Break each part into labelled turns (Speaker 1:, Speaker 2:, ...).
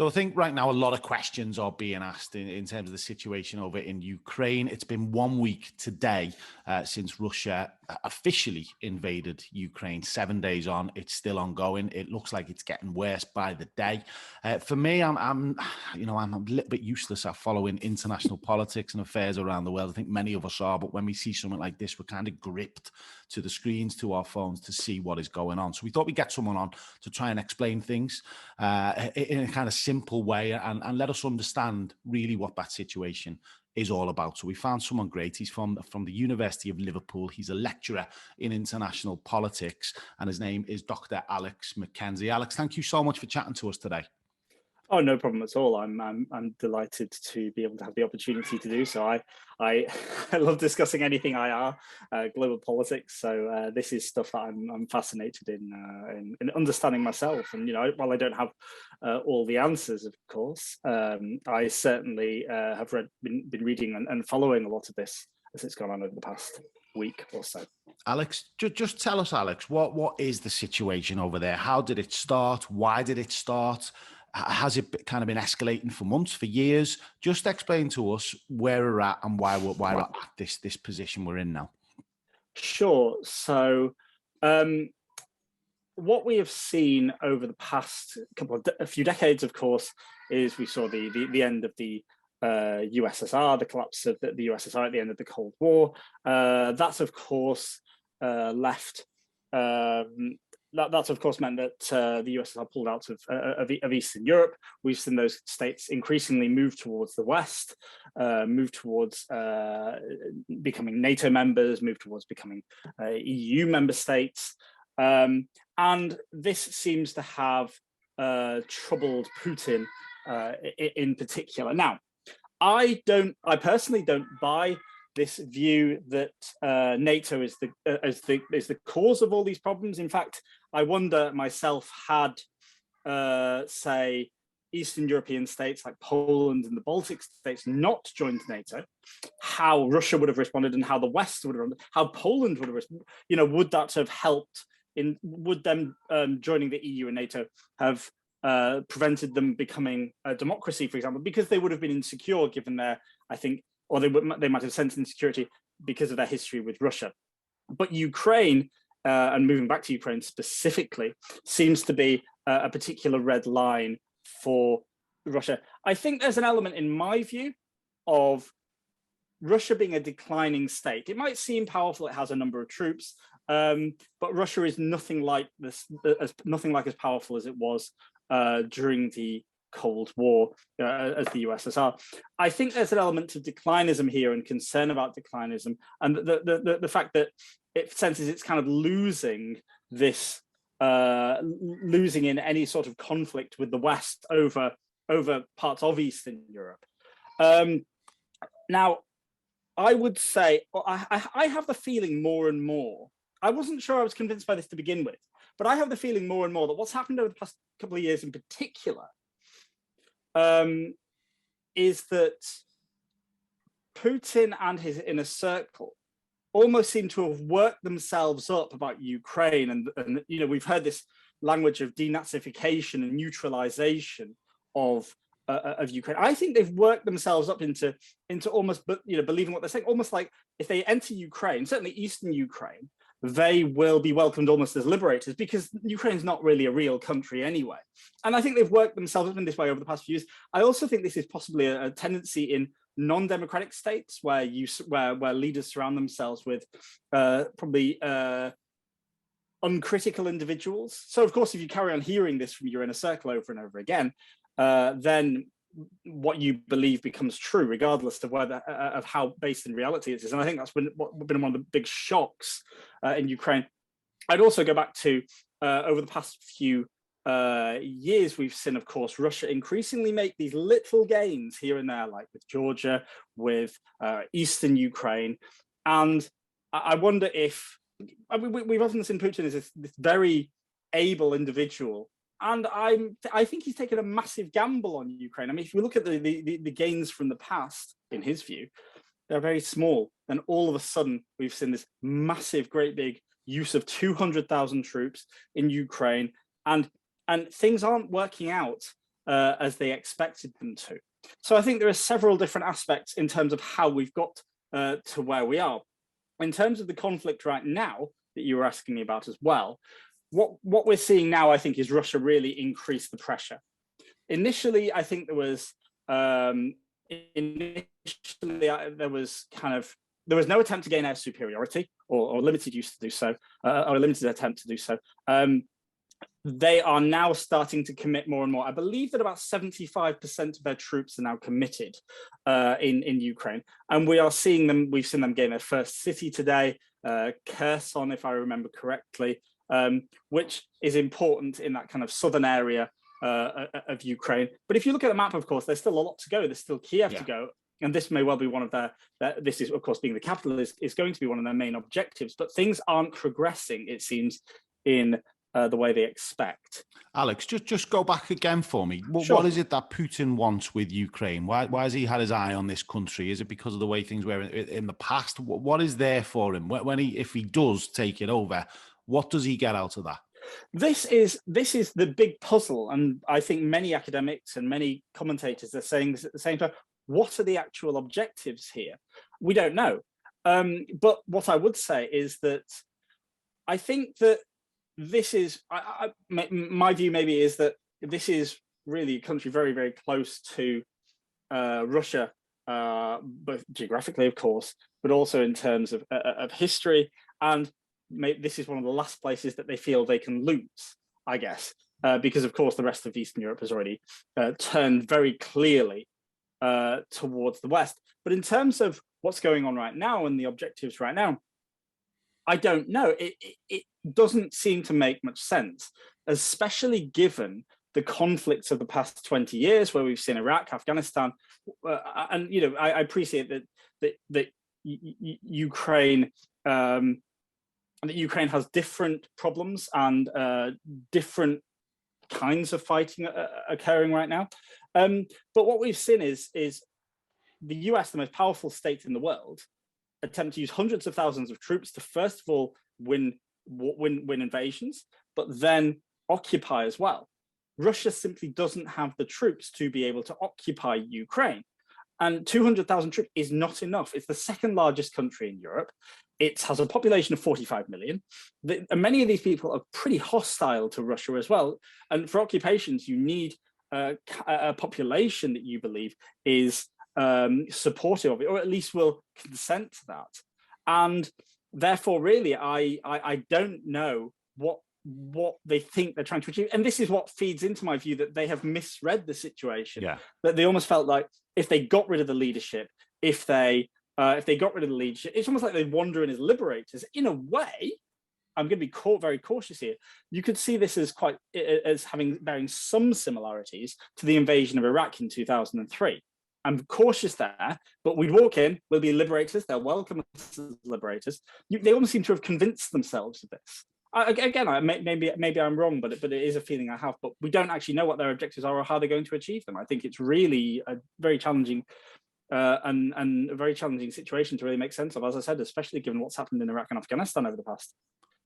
Speaker 1: So I think right now a lot of questions are being asked in terms of the situation over in Ukraine. It's been 1 week today since Russia officially invaded Ukraine. 7 days on, it's still ongoing. It looks like it's getting worse by the day. For me, I'm a little bit useless at following international politics and affairs around the world. I think many of us are, but when we see something like this, we're kind of gripped to the screens, to our phones, to see what is going on. So we thought we'd get someone on to try and explain things in a kind of simple way and let us understand really what that situation is all about. So we found someone great. He's from the University of Liverpool. He's a lecturer in international politics, and his name is Dr. Alex Mackenzie. Alex, thank you so much for chatting to us today.
Speaker 2: Oh, no problem at all. I'm delighted to be able to have the opportunity to do so. I love discussing anything IR, global politics. So this is stuff that I'm fascinated in understanding myself. And while I don't have all the answers, of course, I certainly have been reading and following a lot of this as it's gone on over the past week or so.
Speaker 1: Alex, just tell us, Alex, what is the situation over there? How did it start? Why did it start? Has it kind of been escalating for months, for years? Just explain to us where we're at and why we're at this position we're in now.
Speaker 2: Sure. So what we have seen over the past a few decades, of course, is we saw the end of the USSR, the collapse of the USSR at the end of the Cold War. That's of course left. That's of course meant that the USSR pulled out of Eastern Europe. We've seen those states increasingly move towards the West, move towards becoming NATO members, move towards becoming EU member states. And this seems to have troubled Putin in particular. Now, I personally don't buy this view that NATO is the cause of all these problems. In fact, I wonder myself, had say Eastern European states like Poland and the Baltic states not joined NATO, how Russia would have responded and how the West would have, how Poland would have responded. Would that have helped? Would them joining the EU and NATO have prevented them becoming a democracy, for example, because they would have been insecure given their, I think, or they might have sensed insecurity because of their history with Russia. But Ukraine, and moving back to Ukraine specifically, seems to be a particular red line for Russia. I think there's an element, in my view, of Russia being a declining state. It might seem powerful, it has a number of troops, but Russia is nothing like as powerful as it was during the Cold War as the USSR. I think there's an element of declinism here and concern about declinism, and the fact that it senses it's kind of losing this, losing in any sort of conflict with the West over parts of Eastern Europe. Now, I would say, I have the feeling more and more, I wasn't sure I was convinced by this to begin with, but I have the feeling more and more that what's happened over the past couple of years in particular is that Putin and his inner circle almost seem to have worked themselves up about Ukraine, and we've heard this language of denazification and neutralization of Ukraine. I think they've worked themselves up into almost believing what they're saying, almost like if they enter Ukraine, certainly Eastern Ukraine, they will be welcomed almost as liberators, because Ukraine's not really a real country anyway. And I think they've worked themselves up in this way over the past few years. I also think this is possibly a tendency in non-democratic states where leaders surround themselves with probably uncritical individuals. So of course, if you carry on hearing this from your inner circle over and over again, then what you believe becomes true, regardless of whether of how based in reality it is. And I think that's been one of the big shocks in Ukraine. I'd also go back to over the past few years, we've seen, of course, Russia increasingly make these little gains here and there, like with Georgia, with Eastern Ukraine. And I wonder if, we've often seen Putin as this very able individual, and I think he's taken a massive gamble on Ukraine. I mean, if we look at the gains from the past, in his view, they're very small. And all of a sudden, we've seen this massive, great big use of 200,000 troops in Ukraine, and things aren't working out as they expected them to. So I think there are several different aspects in terms of how we've got to where we are. In terms of the conflict right now that you were asking me about as well, what we're seeing now, I think, is Russia really increase the pressure. Initially, I think there was no attempt to gain air superiority or limited use to do so, or a limited attempt to do so. They are now starting to commit more and more. I believe that about 75% of their troops are now committed in Ukraine, and we've seen them gain their first city today, Kherson, if I remember correctly, which is important in that kind of southern area of Ukraine. But if you look at the map, of course, there's still a lot to go. There's still Kiev to go. And this may well be one of this is, of course, being the capital is going to be one of their main objectives. But things aren't progressing, it seems, in the way they expect.
Speaker 1: Alex, just go back again for me.
Speaker 2: Sure.
Speaker 1: What is it that Putin wants with Ukraine? Why has he had his eye on this country? Is it because of the way things were in the past? What is there for him? If he does take it over, what does he get out of that?
Speaker 2: This is the big puzzle, and I think many academics and many commentators are saying this at the same time. What are the actual objectives here? We don't know. But what I would say is that I think that this is, my view maybe is that this is really a country very, very close to Russia, both geographically, of course, but also in terms of history. And this is one of the last places that they feel they can lose, I guess, because, of course, the rest of Eastern Europe has already turned very clearly towards the West. But in terms of what's going on right now and the objectives right now, I don't know. It doesn't seem to make much sense, especially given the conflicts of the past 20 years, where we've seen Iraq, Afghanistan, and I appreciate that Ukraine has different problems and different kinds of fighting occurring right now. But what we've seen is the US, the most powerful state in the world, attempt to use hundreds of thousands of troops to first of all win invasions, but then occupy as well. Russia simply doesn't have the troops to be able to occupy Ukraine. And 200,000 troops is not enough. It's the second largest country in Europe. It has a population of 45 million. And many of these people are pretty hostile to Russia as well. And for occupations, you need a population that you believe is supportive of it, or at least will consent to that. And therefore, really, I don't know what they think they're trying to achieve. And this is what feeds into my view that they have misread the situation. Yeah. That they almost felt like if they got rid of the leadership, if they got rid of the leadership, it's almost like they wander in as liberators. In a way, I'm going to be very cautious here. You could see this as bearing some similarities to the invasion of Iraq in 2003. I'm cautious there, but we'd walk in, we'll be liberators, they'll welcome us as liberators. They almost seem to have convinced themselves of this. Maybe I'm wrong, but it is a feeling I have. But we don't actually know what their objectives are or how they're going to achieve them. I think it's really a very challenging and a very challenging situation to really make sense of, as I said, especially given what's happened in Iraq and Afghanistan over the past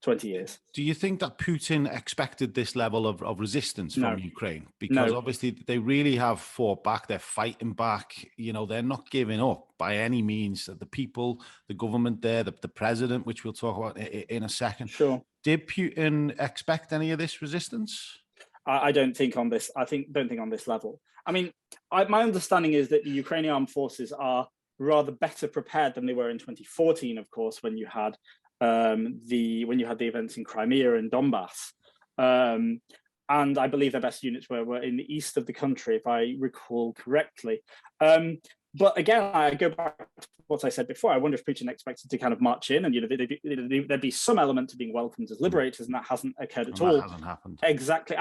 Speaker 2: 20 years.
Speaker 1: Do you think that Putin expected this level of resistance from Ukraine? Because obviously they really have fought back. They're fighting back. They're not giving up by any means. The people, the government there, the president, which we'll talk about in a second.
Speaker 2: Sure.
Speaker 1: Did Putin expect any of this resistance?
Speaker 2: I don't think on this. Don't think on this level. I mean, my understanding is that the Ukrainian armed forces are rather better prepared than they were in 2014, of course, when you had the events in Crimea and Donbass. And I believe their best units were in the east of the country, if I recall correctly. But again, I go back to what I said before. I wonder if Putin expected to kind of march in and there'd be some element of being welcomed as liberators, and that hasn't occurred at all.
Speaker 1: That hasn't happened.
Speaker 2: Exactly.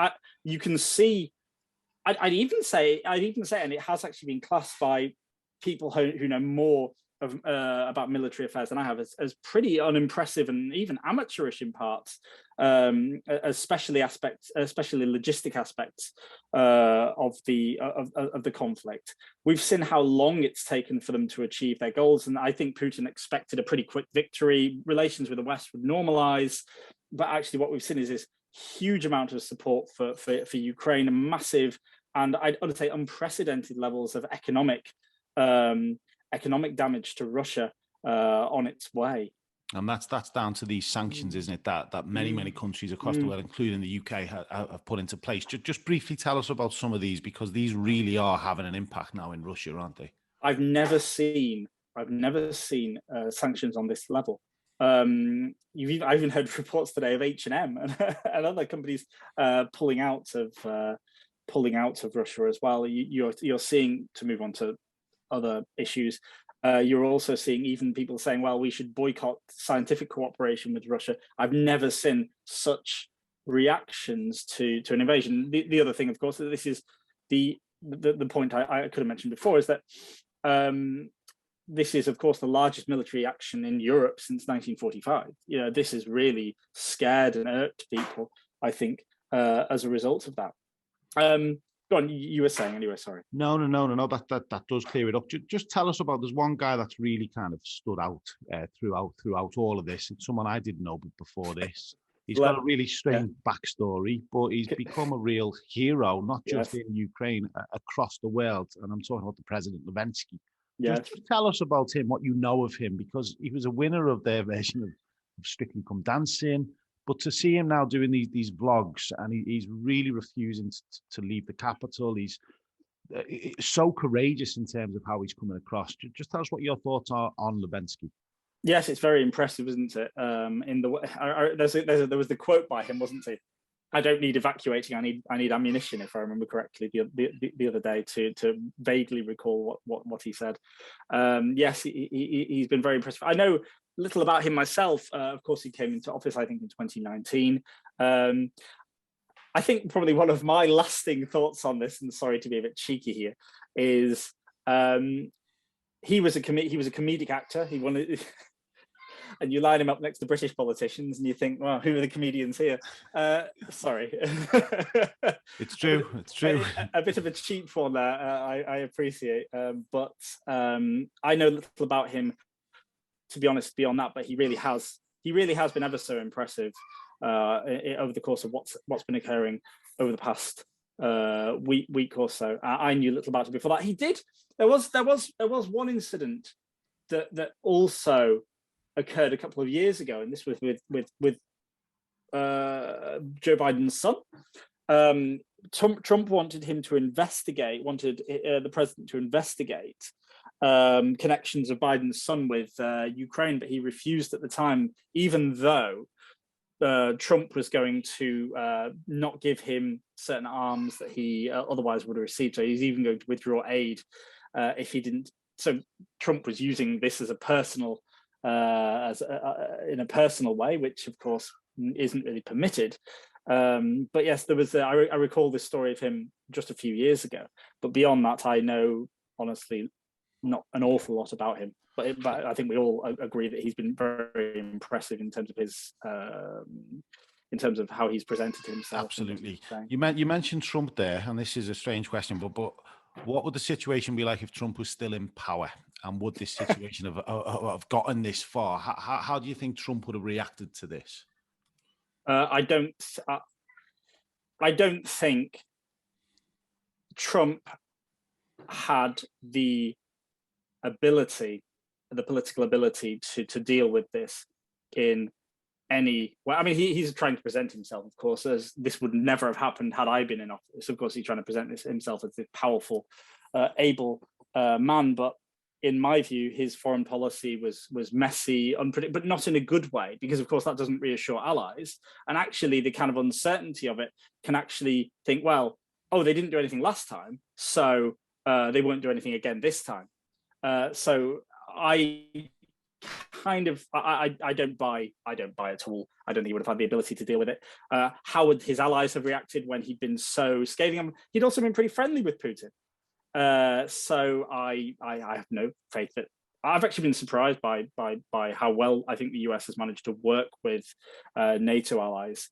Speaker 2: You can see. I'd even say, and it has actually been classed by people who know more about military affairs than I have as pretty unimpressive and even amateurish in parts, especially logistic aspects of the conflict. We've seen how long it's taken for them to achieve their goals, and I think Putin expected a pretty quick victory. Relations with the West would normalize, but actually what we've seen is this huge amount of support for Ukraine, a massive and I'd say unprecedented levels of economic damage to Russia on its way.
Speaker 1: And that's down to these sanctions, isn't it? That many countries across the world, including the UK, have put into place. Just briefly tell us about some of these, because these really are having an impact now in Russia, aren't they?
Speaker 2: I've never seen sanctions on this level. I even heard reports today of H&M and other companies pulling out of Russia as well. You're seeing, to move on to other issues, you're also seeing even people saying, well, we should boycott scientific cooperation with Russia. I've never seen such reactions to an invasion. The other thing, of course, that this is the point I could have mentioned before, is that this is, of course, the largest military action in Europe since 1945. This has really scared and irked people, I think, as a result of that. Go on, you were saying anyway, sorry.
Speaker 1: No, that does clear it up. Just tell us about, there's one guy that's really kind of stood out throughout all of this. It's someone I didn't know before this. He's got a really strange backstory, but he's become a real hero, not just in Ukraine, across the world. And I'm talking about the President Zelensky. Just tell us about him, what you know of him, because he was a winner of their version of Strictly Come Dancing. But to see him now doing these vlogs, and he's really refusing to leave the capital. He's so courageous in terms of how he's coming across. Just tell us what your thoughts are on Zelensky.
Speaker 2: Yes, it's very impressive, isn't it? There was the quote by him, wasn't it? I don't need evacuating. I need ammunition, if I remember correctly, the other day, to vaguely recall what he said. Yes, he's been very impressive. I know little about him myself. Of course, he came into office, I think, in 2019. I think probably one of my lasting thoughts on this, and sorry to be a bit cheeky here, is he was a comedic actor. He wanted. And you line him up next to British politicians and you think, well, who are the comedians here? Sorry.
Speaker 1: It's true.
Speaker 2: A bit of a cheap one there, I appreciate. But I know little about him, to be honest, beyond that, but he really has been ever so impressive over the course of what's been occurring over the past week or so. I knew little about it before that. He did. There was one incident that also occurred a couple of years ago, and this was with Joe Biden's son. Trump wanted the president to investigate connections of Biden's son with Ukraine, but he refused at the time, even though Trump was going to not give him certain arms that he otherwise would have received. So he's even going to withdraw aid if he didn't. So Trump was using this as a personal, in a personal way, which of course isn't really permitted. But yes, there was. I recall this story of him just a few years ago. But beyond that, I know honestly not an awful lot about him. But I think we all agree that he's been very impressive in terms of his, in terms of how he's presented himself.
Speaker 1: Absolutely. You mentioned Trump there, and this is a strange question, but what would the situation be like if Trump was still in power? And would this situation have gotten this far? How do you think Trump would have reacted to this?
Speaker 2: I don't think Trump had the political ability to deal with this in any way. I mean, he's trying to present himself, of course, as this would never have happened had I been in office. Of course, he's trying to present himself as this powerful, able man. But in my view, his foreign policy was messy, unpredictable, but not in a good way, because of course that doesn't reassure allies. And actually, the kind of uncertainty of it can actually think, well, oh, they didn't do anything last time, so they won't do anything again this time. So I don't buy at all. I don't think he would have had the ability to deal with it. How would his allies have reacted when he'd been so scathing? He'd also been pretty friendly with Putin. So I have no faith that. I've actually been surprised by how well I think the US has managed to work with NATO allies,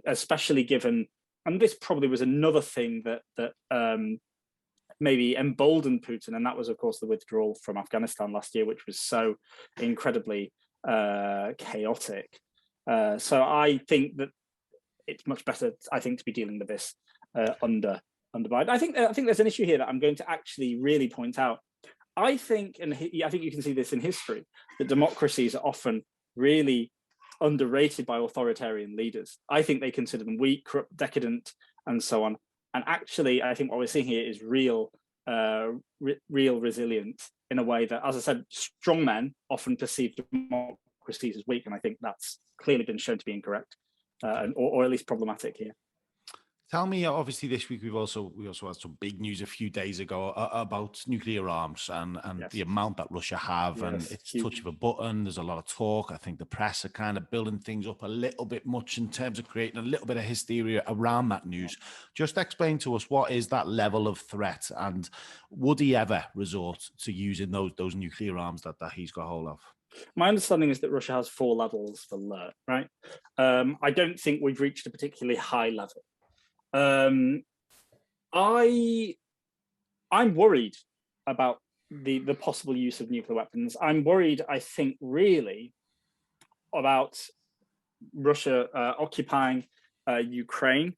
Speaker 2: especially given, and this probably was another thing that maybe emboldened Putin, and that was, of course, the withdrawal from Afghanistan last year, which was so incredibly chaotic. So I think that it's much better, I think, to be dealing with this under under Biden. I think there's an issue here that I'm going to actually really point out. I think, and I think you can see this in history, that democracies are often really underrated by authoritarian leaders. I think they consider them weak, corrupt, decadent, and so on. And actually, I think what we're seeing here is real resilience in a way that, as I said, strong men often perceive democracies as weak, and I think that's clearly been shown to be incorrect, or at least problematic here.
Speaker 1: Tell me, obviously, this week we also had some big news a few days ago about nuclear arms and yes. the amount that Russia have, yes, and it's huge. Touch of a button. There's a lot of talk. I think the press are kind of building things up a little bit much in terms of creating a little bit of hysteria around that news. Just explain to us, what is that level of threat, and would he ever resort to using those nuclear arms that he's got hold of?
Speaker 2: My understanding is that Russia has 4 levels of alert, right? I don't think we've reached a particularly high level. I'm worried about the possible use of nuclear weapons. I'm worried, I think, really about Russia occupying Ukraine,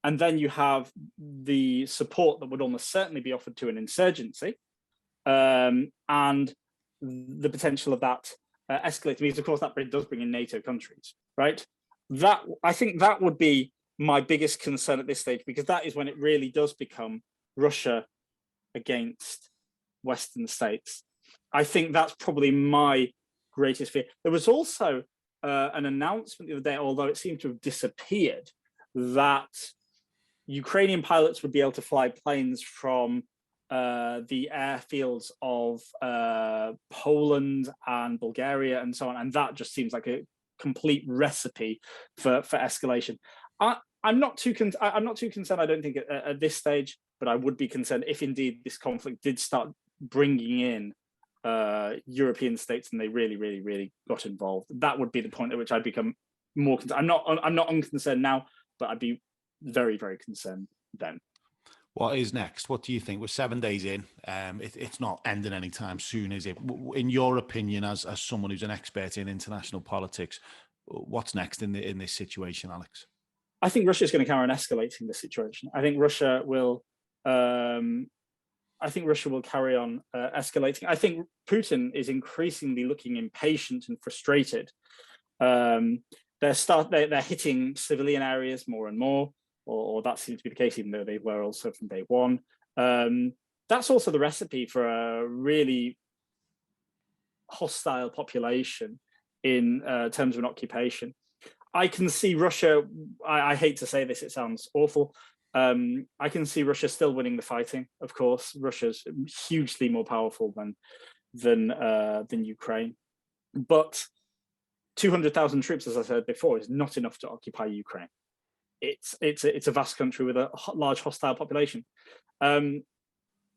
Speaker 2: and then you have the support that would almost certainly be offered to an insurgency, and the potential of that escalating, because of course that does bring in NATO countries, right? That, I think, that would be my biggest concern at this stage, because that is when it really does become Russia against Western states. I think that's probably my greatest fear. There was also an announcement the other day, although it seemed to have disappeared, that Ukrainian pilots would be able to fly planes from the airfields of Poland and Bulgaria and so on, and that just seems like a complete recipe for escalation. I'm not too concerned. I don't think at this stage, but I would be concerned if indeed this conflict did start bringing in European states and they really got involved. That would be the point at which I'd become more concerned. I'm not unconcerned now, but I'd be very concerned then.
Speaker 1: What is next? What do you think? We're 7 days in. It's not ending anytime soon, is it? In your opinion, as someone who's an expert in international politics, what's next in this situation, Alex?
Speaker 2: I think Russia is going to carry on escalating the situation. I think Russia will. Carry on escalating. I think Putin is increasingly looking impatient and frustrated. They're hitting civilian areas more and more, or that seems to be the case, even though they were also from day one. That's also the recipe for a really hostile population in terms of an occupation. I can see Russia, I hate to say this, it sounds awful. I can see Russia still winning the fighting, of course. Russia's hugely more powerful than Ukraine. But 200,000 troops, as I said before, is not enough to occupy Ukraine. It's a vast country with a large hostile population.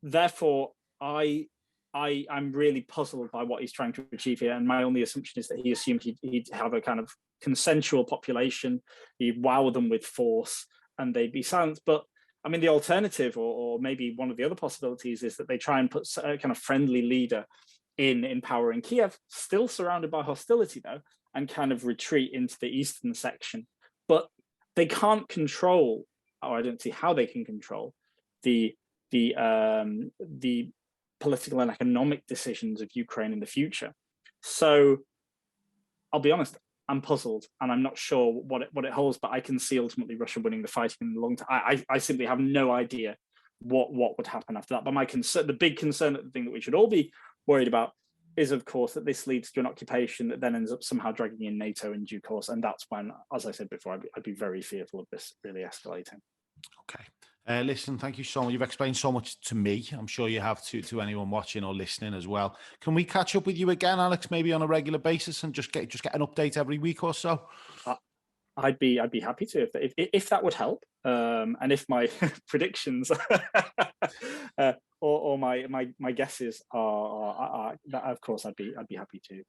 Speaker 2: Therefore, I'm really puzzled by what he's trying to achieve here. And my only assumption is that he assumed he'd have a kind of consensual population, he'd wow them with force, and they'd be silenced. But I mean, the alternative, or maybe one of the other possibilities, is that they try and put a kind of friendly leader in power in Kiev, still surrounded by hostility though, and kind of retreat into the eastern section. But they can't control, or I don't see how they can control the political and economic decisions of Ukraine in the future. So I'll be honest, I'm puzzled, and I'm not sure what it holds, but I can see ultimately Russia winning the fighting in the long term. I simply have no idea what would happen after that. But my concern, the big concern, the thing that we should all be worried about, is of course that this leads to an occupation that then ends up somehow dragging in NATO in due course, and that's when, as I said before, I'd be very fearful of this really escalating.
Speaker 1: Okay. Listen, thank you so much. You've explained so much to me. I'm sure you have to anyone watching or listening as well. Can we catch up with you again, Alex, maybe on a regular basis, and just get an update every week or so?
Speaker 2: I'd be happy to if that would help. And if my predictions or my guesses are that, of course, I'd be happy to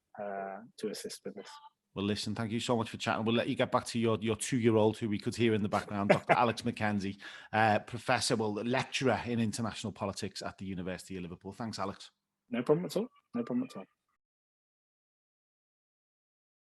Speaker 2: assist with this.
Speaker 1: Well, listen, thank you so much for chatting. We'll let you get back to your 2-year-old, who we could hear in the background, Dr. Alex Mackenzie, lecturer in international politics at the University of Liverpool. Thanks, Alex.
Speaker 2: No problem at all.